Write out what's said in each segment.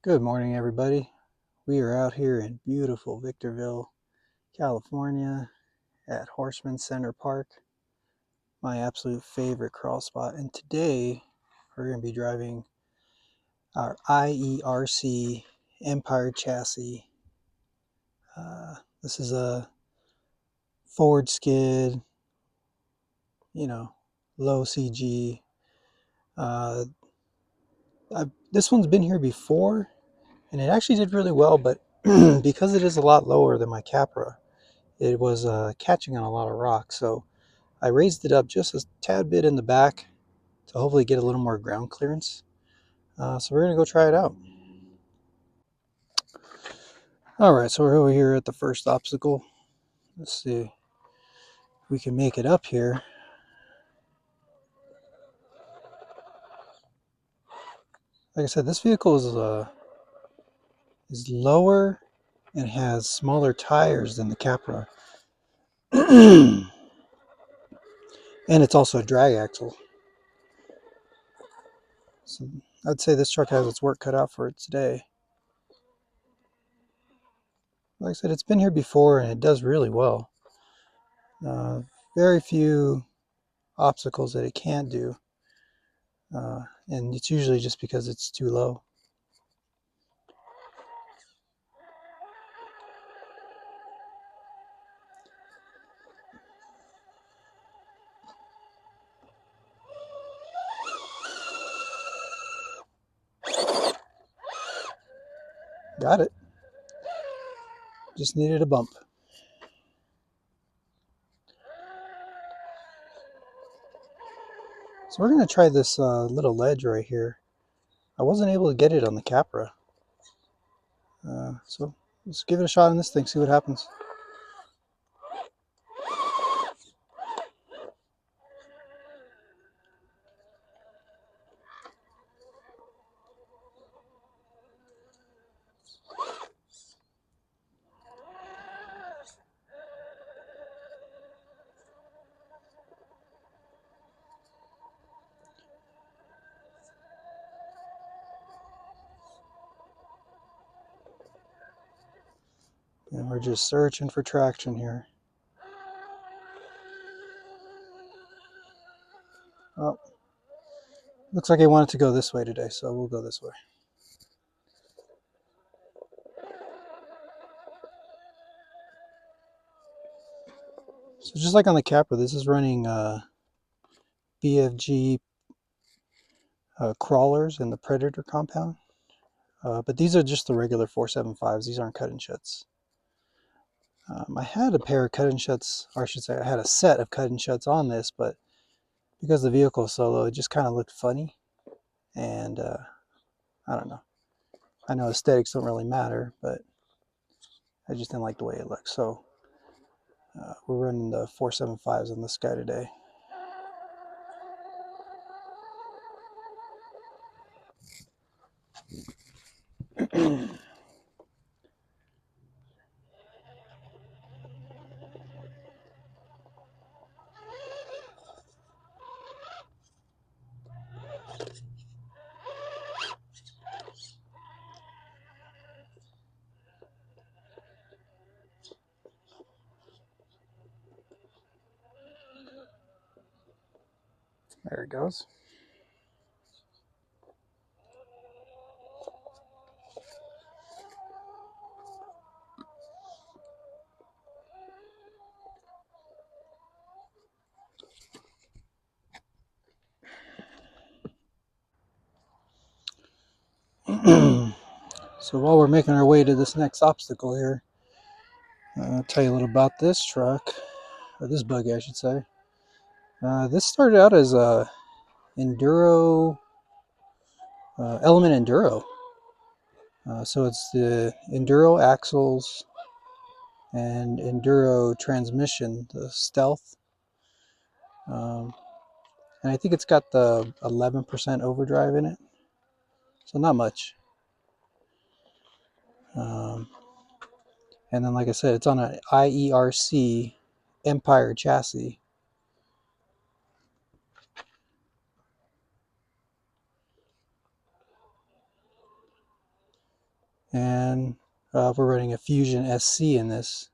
Good morning, everybody. We are out here in beautiful Victorville, California at Horseman Center Park, my absolute favorite crawl spot. And today we're going to be driving our IERC Empire Chassis. This is a forward skid, low CG. This one's been here before, and it actually did really well, but because it is a lot lower than my Capra, it was catching on a lot of rocks. So I raised it up just a tad bit in the back to hopefully get a little more ground clearance. So we're going to go try it out. All right, so we're over here at the first obstacle. Let's see if we can make it up here. Like I said, this vehicle is lower and has smaller tires than the Capra. And it's also a drag axle. So I'd say this truck has its work cut out for it today. Like I said, it's been here before and it does really well. Very few obstacles that it can't do. And it's usually just because it's too low. Got it. Just needed a bump. So we're going to try this little ledge right here. I wasn't able to get it on the Capra. So let's give it a shot on this thing, see what happens. And we're just searching for traction here. Oh, looks like I wanted to go this way today, so we'll go this way. So just like on the Capra, this is running BFG crawlers in the Predator compound. But these are just the regular 475s. These aren't cut-in shuts. I had a pair of cut-in shuts, or I should say I had a set of cut-in shuts on this, but because the vehicle is so low, it just kind of looked funny. And I don't know. I know aesthetics don't really matter, but I just didn't like the way it looked. So we're running the 475s on this guy today. There it goes. So while we're making our way to this next obstacle here, I'll tell you a little about this truck, or this buggy I should say. This started out as a Enduro, Element Enduro. So it's the Enduro axles and Enduro transmission, the Stealth. And I think it's got the 11% overdrive in it, so not much. And then, like I said, it's on an IERC Empire chassis. and we're running a Fusion SC in this.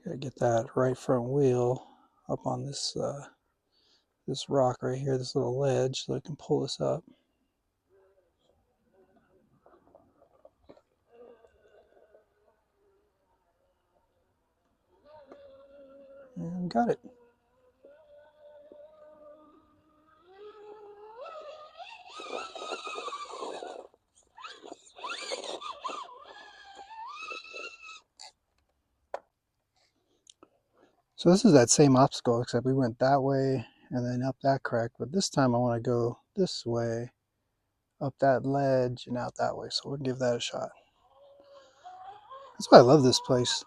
Gotta get that right front wheel up on this this rock right here, this little ledge, so I can pull this up. And got it. So this is that same obstacle, except we went that way and then up that crack, but this time I want to go this way, up that ledge and out that way, so we'll give that a shot. That's why I love this place.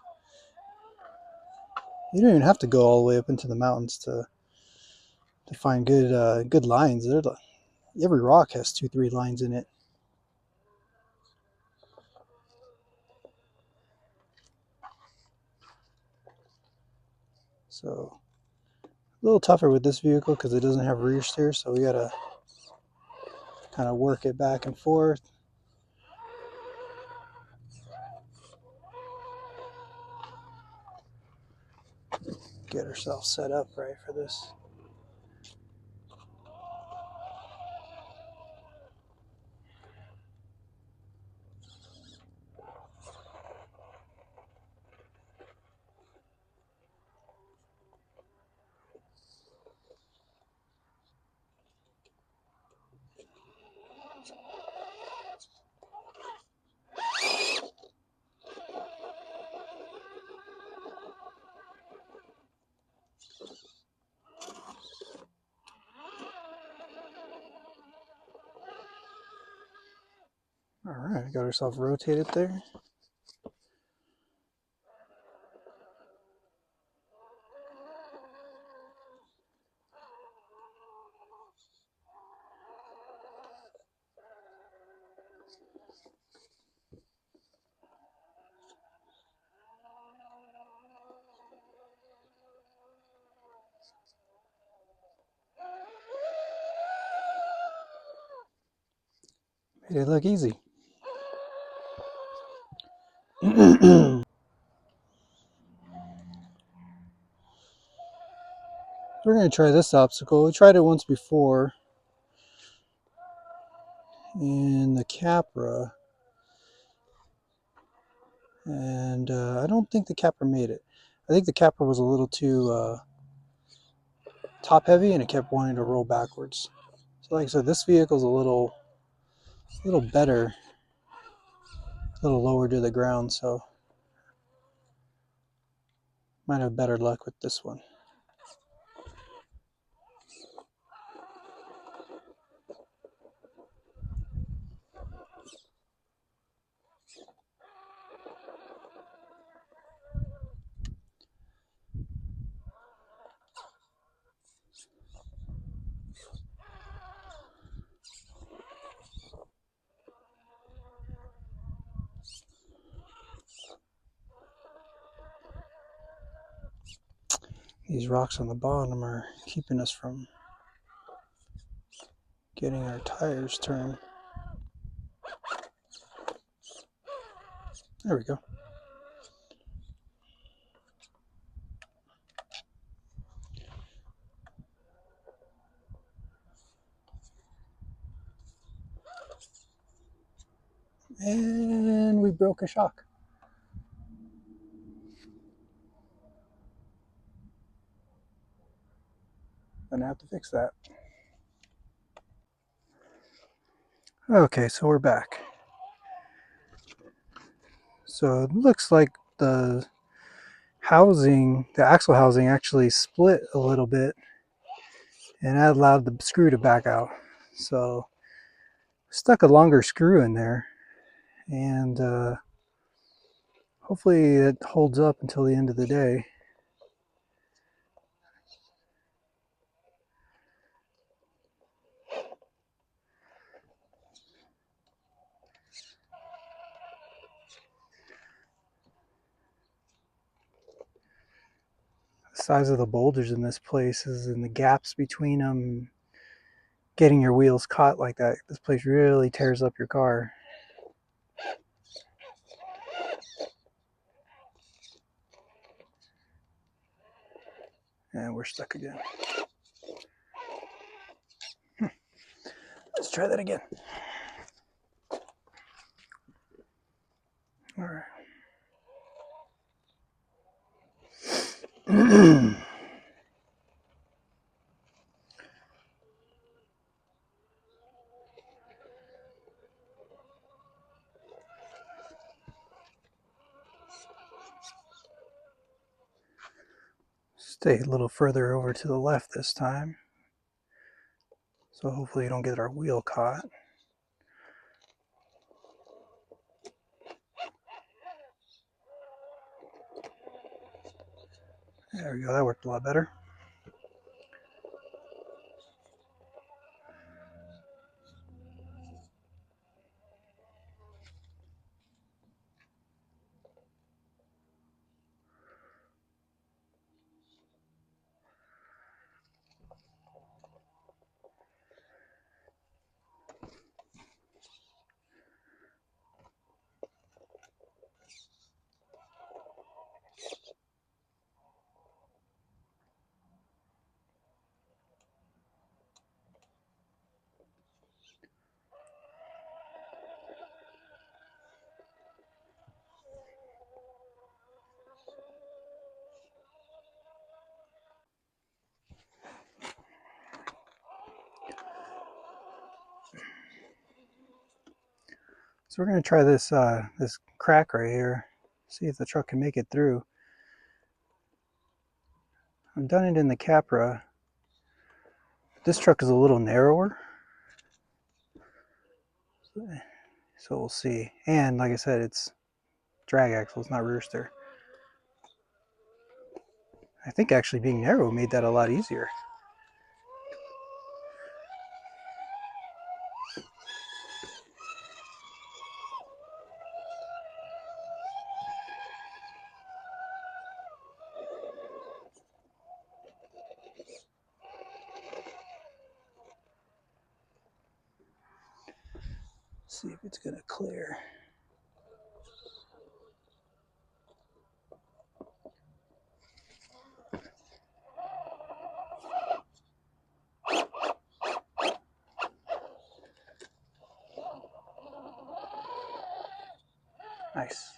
You don't even have to go all the way up into the mountains to find good lines. Every rock has 2-3 lines in it. So a little tougher with this vehicle because it doesn't have rear steer, so we gotta kind of work it back and forth. Get ourselves set up right for this. All right, got ourselves rotated there. Made it look easy. We're going to try this obstacle. We tried it once before in the Capra, and I don't think the Capra made it. I think the Capra was a little too top heavy and it kept wanting to roll backwards. So like I said, this vehicle's a little better, a little lower to the ground, so might have better luck with this one. These rocks on the bottom are keeping us from getting our tires turned. There we go. And we broke a shock. Gonna have to fix that. Okay, so we're back. So it looks like the housing, the axle housing actually split a little bit. and that allowed the screw to back out. So stuck a longer screw in there, and hopefully it holds up until the end of the day. The size of the boulders in this place is in the gaps between them. Getting your wheels caught like that, this place really tears up your car. And we're stuck again. Let's try that again. All right. Stay a little further over to the left this time. So hopefully you don't get our wheel caught. There we go, that worked a lot better. So we're going to try this this crack right here, see if the truck can make it through. I've done it in the Capra. This truck is a little narrower, so we'll see. And like I said, it's drag axle, it's not rooster. I think actually being narrow made that a lot easier. See if it's going to clear. Nice.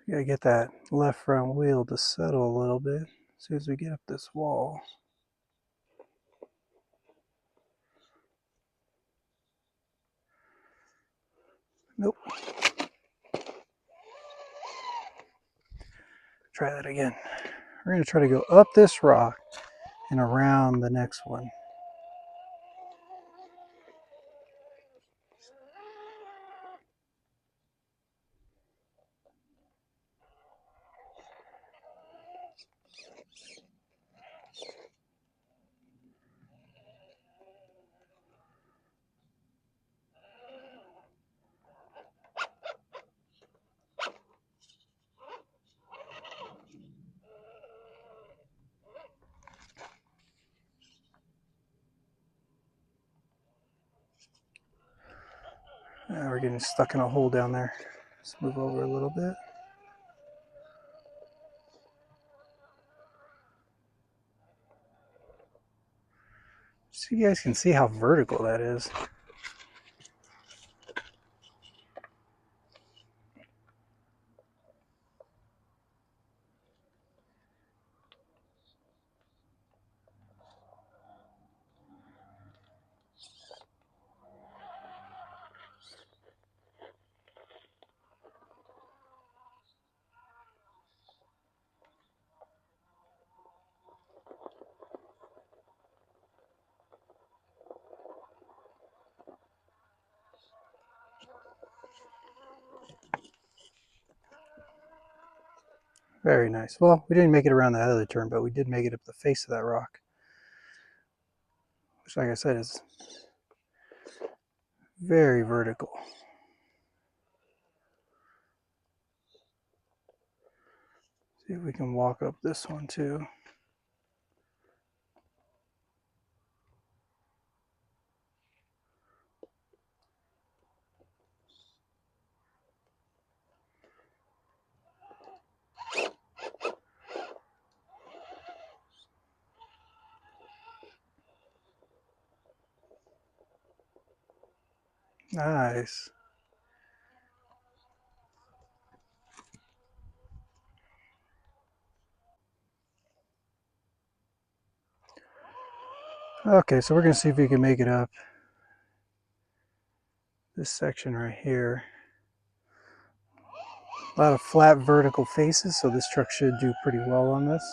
You gotta get that left front wheel to settle a little bit as soon as we get up this wall. Nope. Try that again. We're gonna try to go up this rock and around the next one. We're getting stuck in a hole down there. Let's move over a little bit. So you guys can see how vertical that is. Very nice. Well, we didn't make it around that other turn, but we did make it up the face of that rock. Which, like I said, is very vertical. See if we can walk up this one too. Nice. Okay, so we're going to see if we can make it up this section right here. A lot of flat vertical faces, so this truck should do pretty well on this.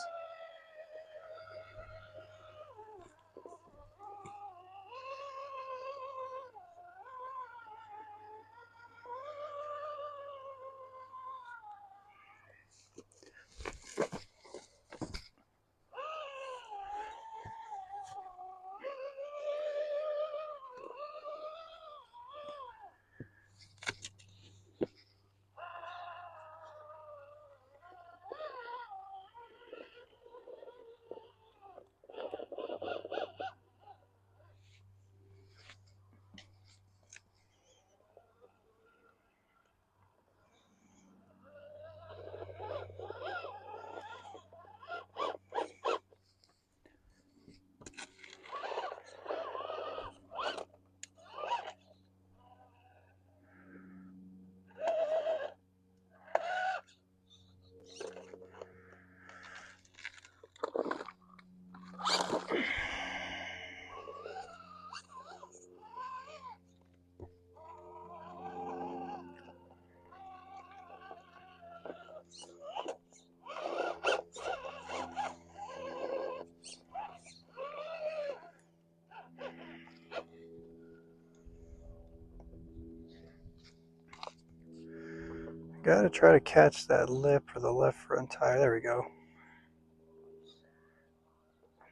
Got to try to catch that lip or the left front tire. There we go.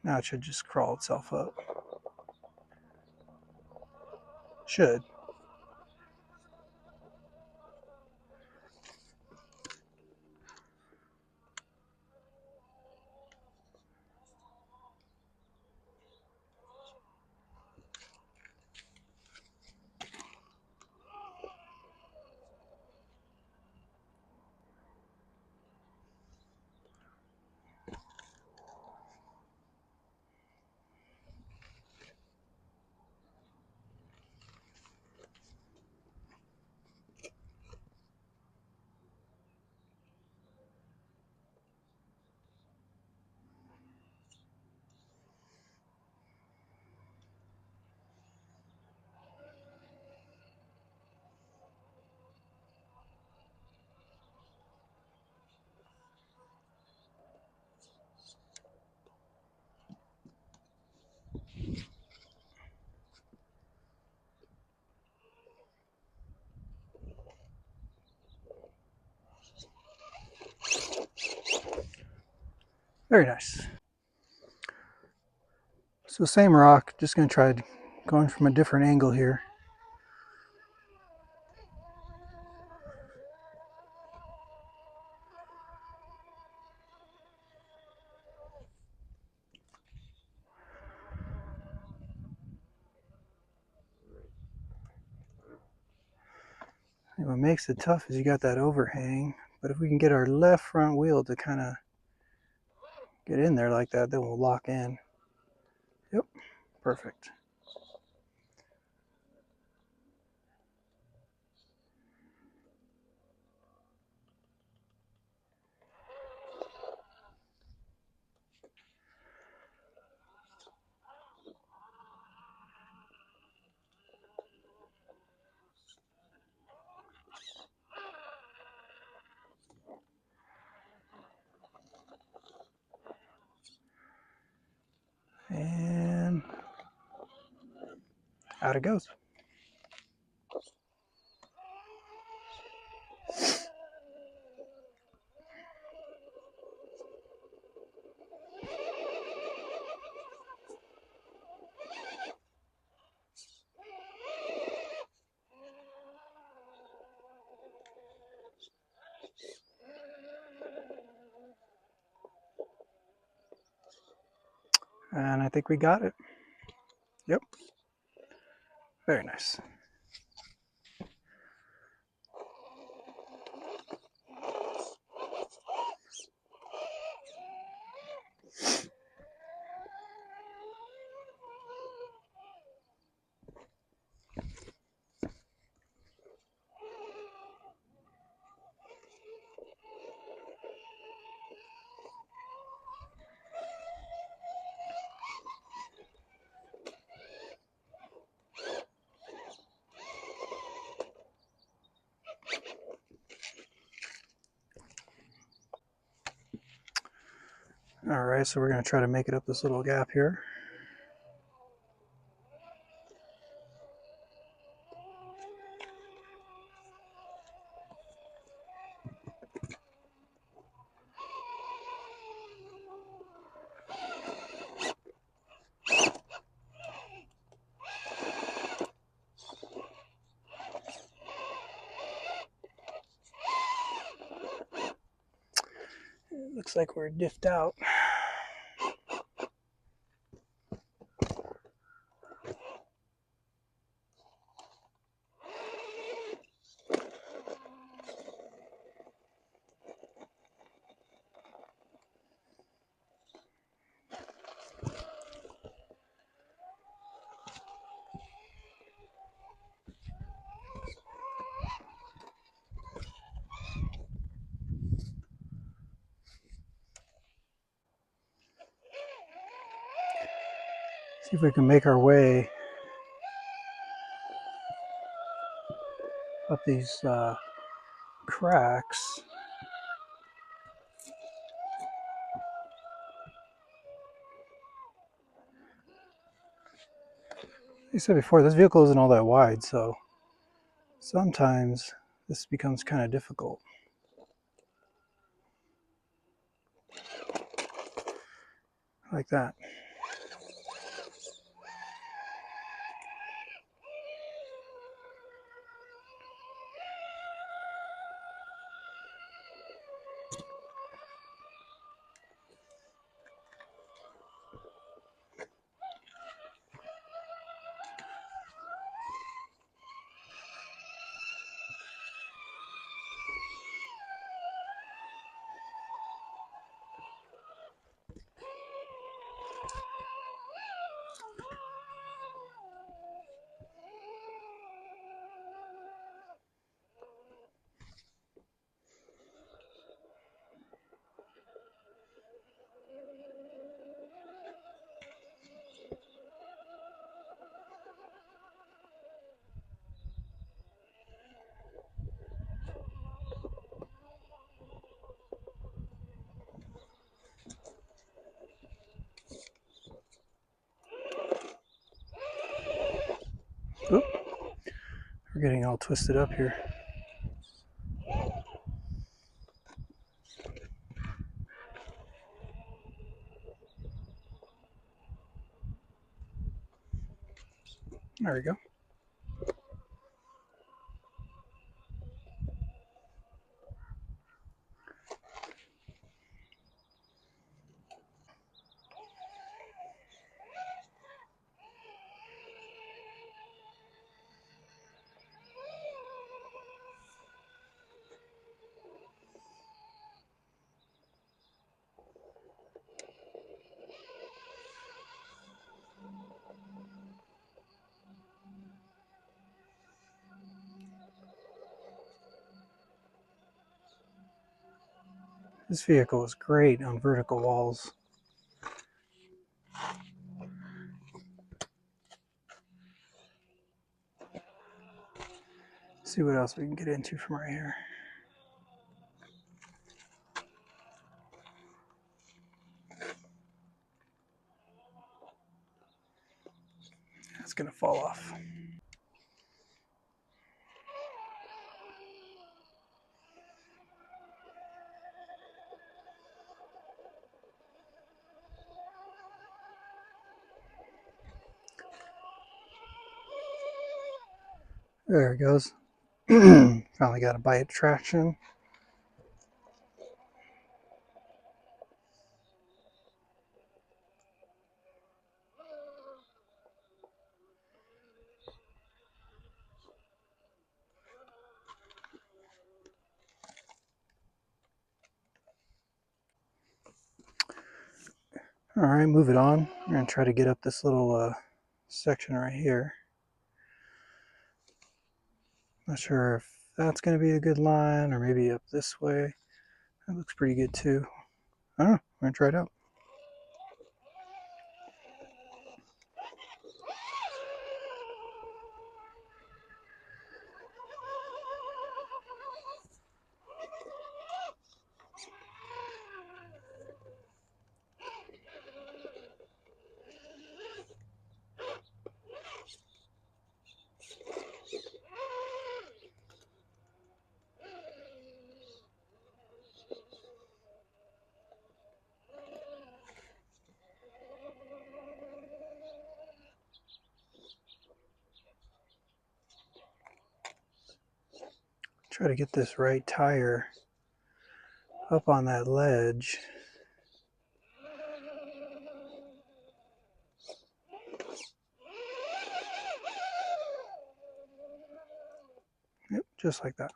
Now it should just crawl itself up. Should. Very nice. So same rock, just going to try going from a different angle here. What makes it tough is you got that overhang, but if we can get our left front wheel to kind of get in there like that, then we'll lock in. Yep, perfect. And out it goes. And I think we got it. Yep. Very nice. All right, so we're going to try to make it up this little gap here. It looks like we're diffed out. See if we can make our way up these cracks. Like I said before, this vehicle isn't all that wide, so sometimes this becomes kind of difficult. Like that. Oop. We're getting all twisted up here. There we go. This vehicle is great on vertical walls. Let's see what else we can get into from right here. It's gonna fall off. There it goes. Finally got a bite traction. All right, move it on. I'm gonna try to get up this little section right here. Not sure if that's gonna be a good line or maybe up this way. That looks pretty good too. I don't know, I'm gonna try it out. Try to get this right tire up on that ledge. Yep, just like that.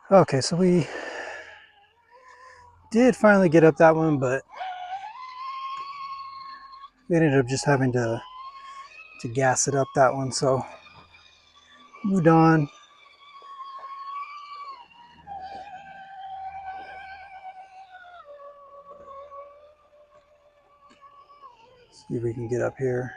Okay, so we did finally get up that one, but we ended up just having to gas it up that one, so moved on. See if we can get up here.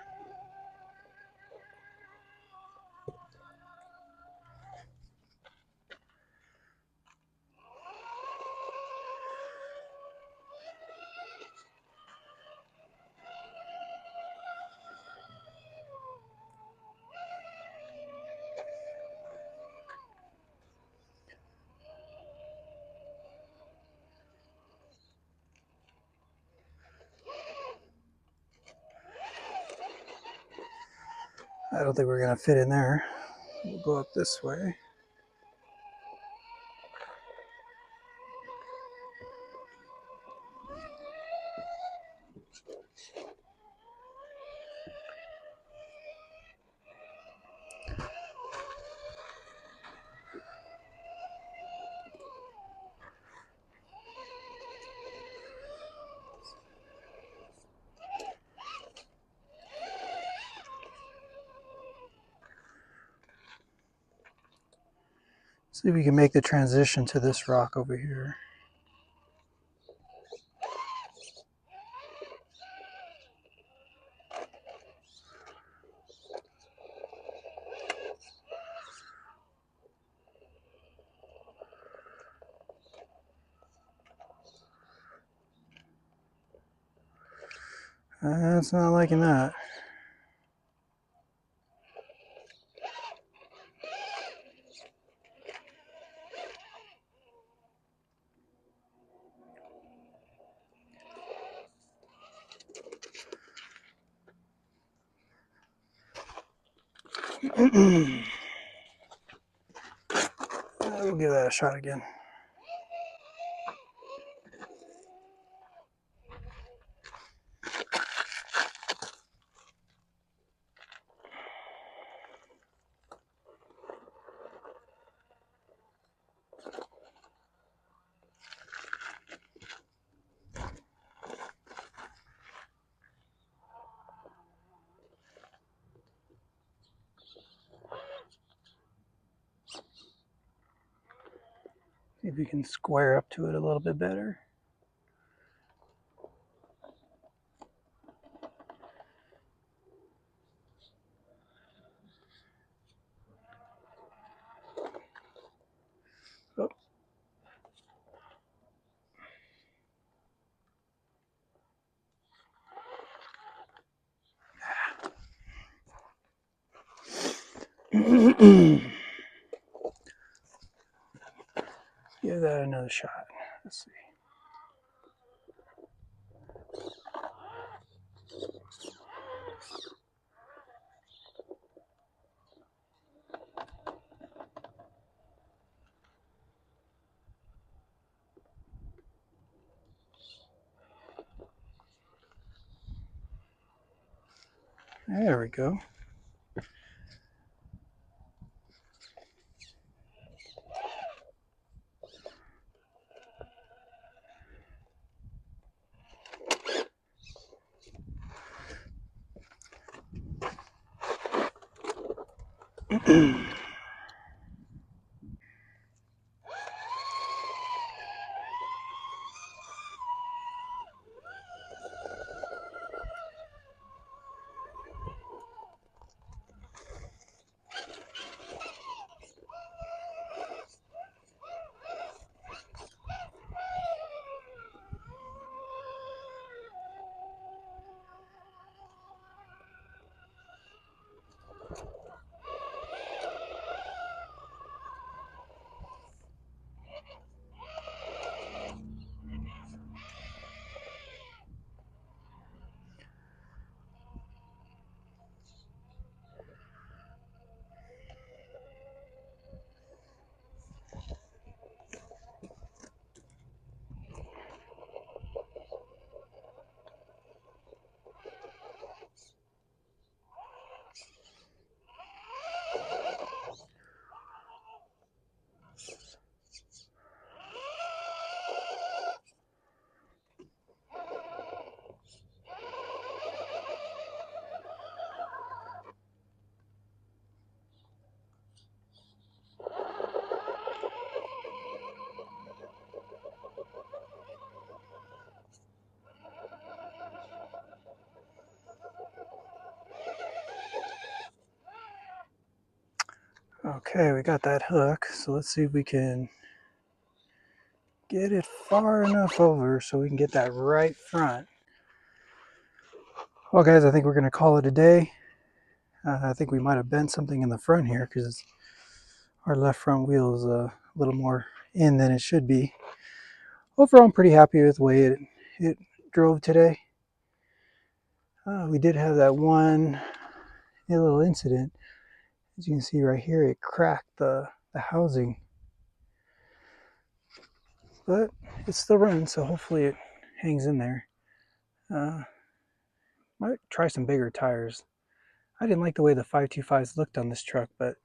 I don't think we're gonna fit in there. We'll go up this way. See if we can make the transition to this rock over here. It's not liking that. We'll give that a shot again. See if we can square up to it a little bit better. Oh. Give that another shot. Let's see. There we go. Okay, we got that hook, so let's see if we can get it far enough over so we can get that right front. Well guys, I think we're going to call it a day. I think we might have bent something in the front here because our left front wheel is a little more in than it should be. Overall, I'm pretty happy with the way it drove today. We did have that one little incident. As you can see right here, it cracked the housing. But it still runs, so hopefully it hangs in there. Might try some bigger tires. I didn't like the way the 525s looked on this truck, but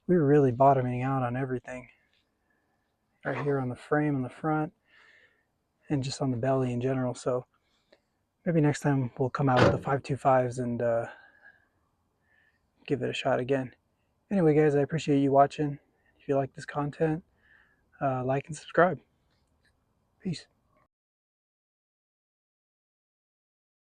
we were really bottoming out on everything. Right here on the frame on the front, and just on the belly in general. So maybe next time we'll come out with the 525s and give it a shot again. Anyway guys, I appreciate you watching. If you like this content, like and subscribe. Peace.